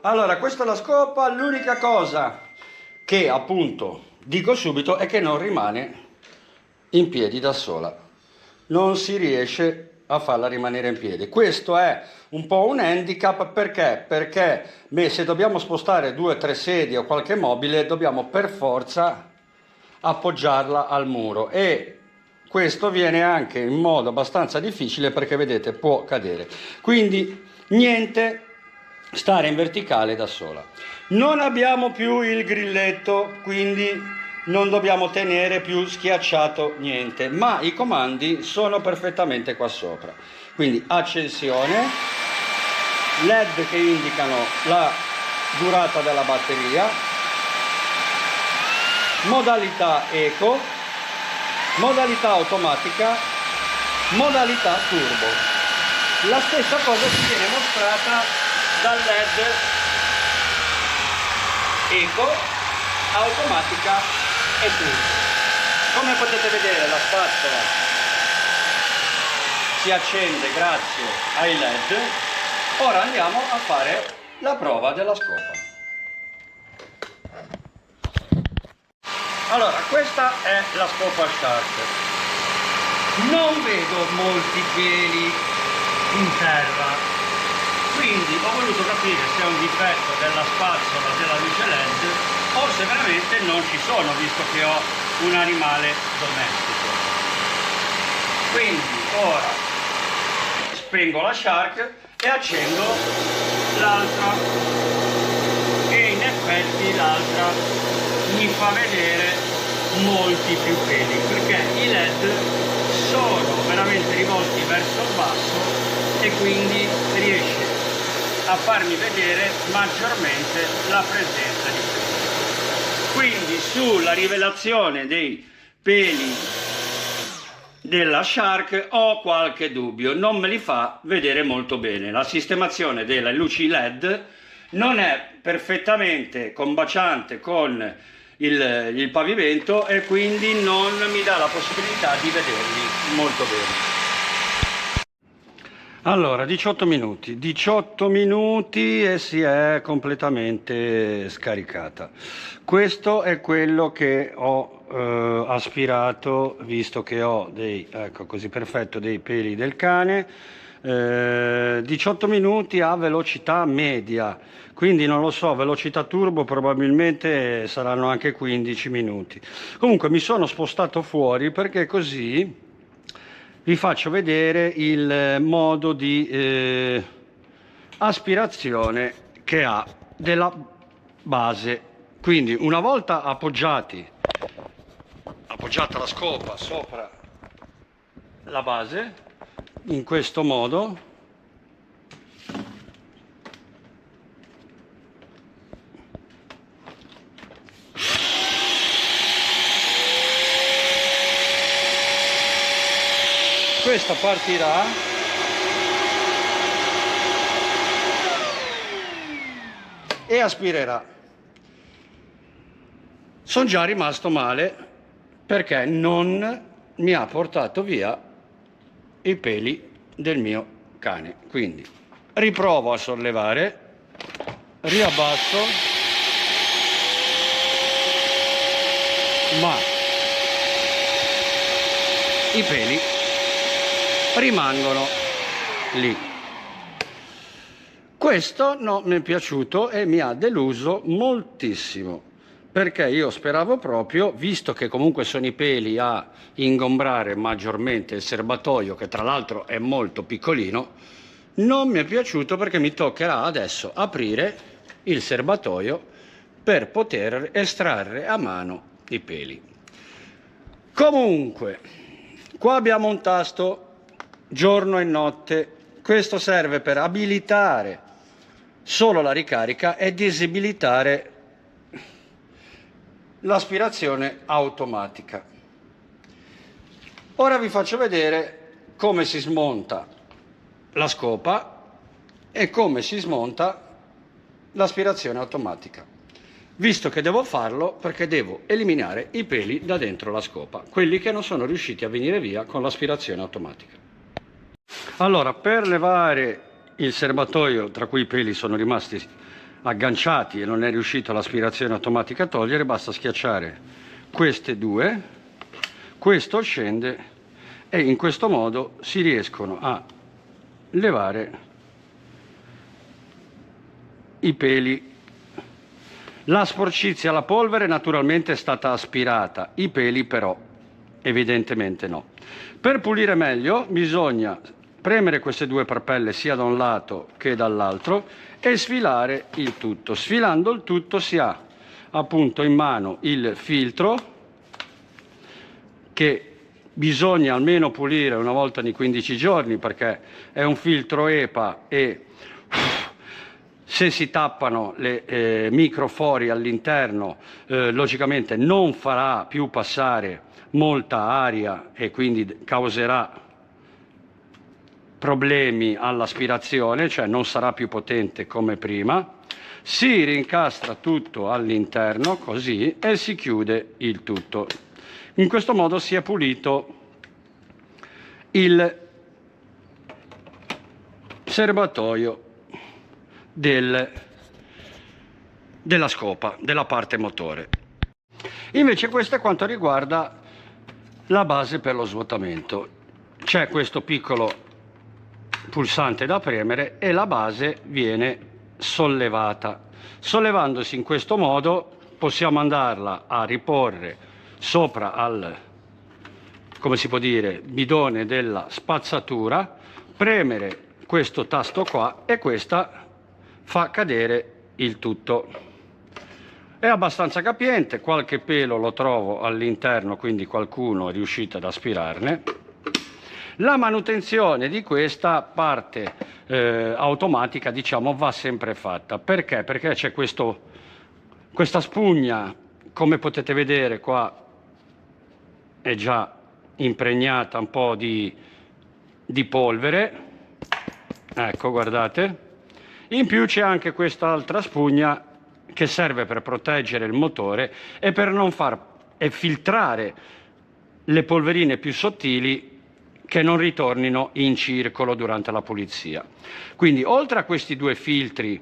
Allora, questa è la scopa. L'unica cosa che appunto dico subito è che non rimane in piedi da sola, non si riesce a farla rimanere in piedi. Questo è un po' un handicap. Perché se dobbiamo spostare 2 o 3 sedie o qualche mobile, dobbiamo per forza appoggiarla al muro, e questo viene anche in modo abbastanza difficile perché vedete può cadere. Quindi niente stare in verticale da sola. Non abbiamo più il grilletto, quindi non dobbiamo tenere più schiacciato niente, ma i comandi sono perfettamente qua sopra. Quindi accensione, LED che indicano la durata della batteria, modalità eco, modalità automatica, modalità turbo. La stessa cosa ci viene mostrata dal LED eco, automatica e turbo. Come potete vedere, la spazzola si accende grazie ai LED. Ora andiamo a fare la prova della scopa. Allora, questa è la scopa Shark. Non vedo molti peli in terra, quindi ho voluto capire se è un difetto della spazzola della luce LED o se veramente non ci sono, visto che ho un animale domestico. Quindi ora spengo la Shark e accendo l'altra, e in effetti l'altra mi fa vedere molti più peli, perché i LED sono veramente rivolti verso il basso e quindi riesce a farmi vedere maggiormente la presenza di peli. Quindi sulla rivelazione dei peli della Shark ho qualche dubbio, non me li fa vedere molto bene. La sistemazione delle luci LED non è perfettamente combaciante con il pavimento e quindi non mi dà la possibilità di vederli molto bene. Allora, 18 minuti e si è completamente scaricata. Questo è quello che ho aspirato, visto che ho dei, ecco così perfetto, dei peli del cane. 18 minuti a velocità media, quindi non lo so, velocità turbo probabilmente saranno anche 15 minuti. Comunque mi sono spostato fuori perché così vi faccio vedere il modo di aspirazione che ha della base. Quindi una volta appoggiata la scopa sopra la base, in questo modo questa partirà e aspirerà. Sono già rimasto male perché non mi ha portato via i peli del mio cane. Quindi riprovo a sollevare, riabbasso, ma i peli rimangono lì. Questo non mi è piaciuto e mi ha deluso moltissimo, perché io speravo proprio, visto che comunque sono i peli a ingombrare maggiormente il serbatoio, che tra l'altro è molto piccolino, non mi è piaciuto perché mi toccherà adesso aprire il serbatoio per poter estrarre a mano i peli. Comunque, qua abbiamo un tasto giorno e notte. Questo serve per abilitare solo la ricarica e disabilitare l'aspirazione automatica. Ora vi faccio vedere come si smonta la scopa e come si smonta l'aspirazione automatica, visto che devo farlo perché devo eliminare i peli da dentro la scopa, quelli che non sono riusciti a venire via con l'aspirazione automatica. Allora, per levare il serbatoio tra cui i peli sono rimasti agganciati e non è riuscito l'aspirazione automatica a togliere, basta schiacciare queste due, questo scende e in questo modo si riescono a levare i peli. La sporcizia, la polvere naturalmente è stata aspirata, i peli però evidentemente no. Per pulire meglio bisogna premere queste due parpelle sia da un lato che dall'altro e sfilare il tutto. Sfilando il tutto si ha appunto in mano il filtro che bisogna almeno pulire una volta ogni 15 giorni perché è un filtro EPA e se si tappano le microfori all'interno logicamente non farà più passare molta aria e quindi causerà problemi all'aspirazione, cioè non sarà più potente come prima. Si rincastra tutto all'interno così e si chiude il tutto. In questo modo si è pulito il serbatoio della scopa, della parte motore. Invece questo è quanto riguarda la base per lo svuotamento. C'è questo piccolo pulsante da premere e la base viene sollevata. Sollevandosi in questo modo possiamo andarla a riporre sopra al, come si può dire, bidone della spazzatura, premere questo tasto qua e questa fa cadere il tutto. È abbastanza capiente, qualche pelo lo trovo all'interno, quindi qualcuno è riuscito ad aspirarne. La manutenzione di questa parte automatica, diciamo, va sempre fatta. Perché? Perché c'è questa spugna, come potete vedere qua, è già impregnata un po' di polvere. Ecco, guardate. In più c'è anche quest'altra spugna che serve per proteggere il motore e per non far filtrare le polverine più sottili che non ritornino in circolo durante la pulizia. Quindi oltre a questi due filtri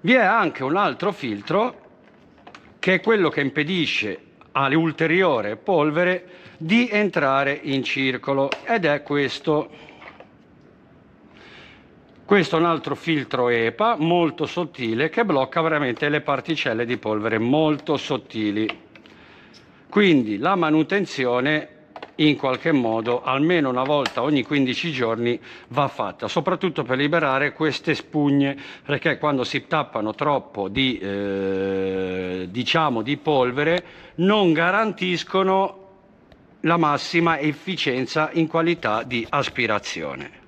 vi è anche un altro filtro che è quello che impedisce all'ulteriore polvere di entrare in circolo ed è questo. Questo è un altro filtro EPA molto sottile che blocca veramente le particelle di polvere molto sottili. Quindi la manutenzione in qualche modo almeno una volta ogni 15 giorni va fatta, soprattutto per liberare queste spugne, perché quando si tappano troppo diciamo di polvere non garantiscono la massima efficienza in qualità di aspirazione.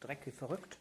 Dreck wie verrückt.